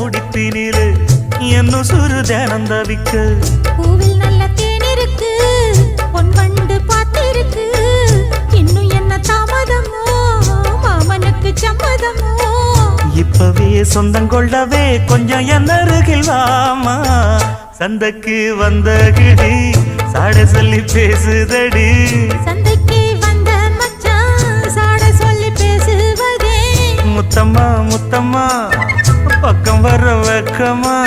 துடிப்பினிலே என்னும் சுரு தினம் தவிக்க பூவில் நல்ல தேன் இருக்கு பொன் வண்டு பார்த்திருக்கு இன்னும் என்ன தாமதமோ மாமனுக்கு சம்மதமோ இப்பவே சொந்தம் கொள்ளவே கொஞ்சம் என் அருகில் வாமா சந்தைக்கு வந்த கிடி சாட சொல்லி பேசுதடி சந்தைக்கு வந்த மச்சான் சாட சொல்லி பேசுவதே முத்தம்மா முத்தம்மா பக்கம் வர வெக்கமா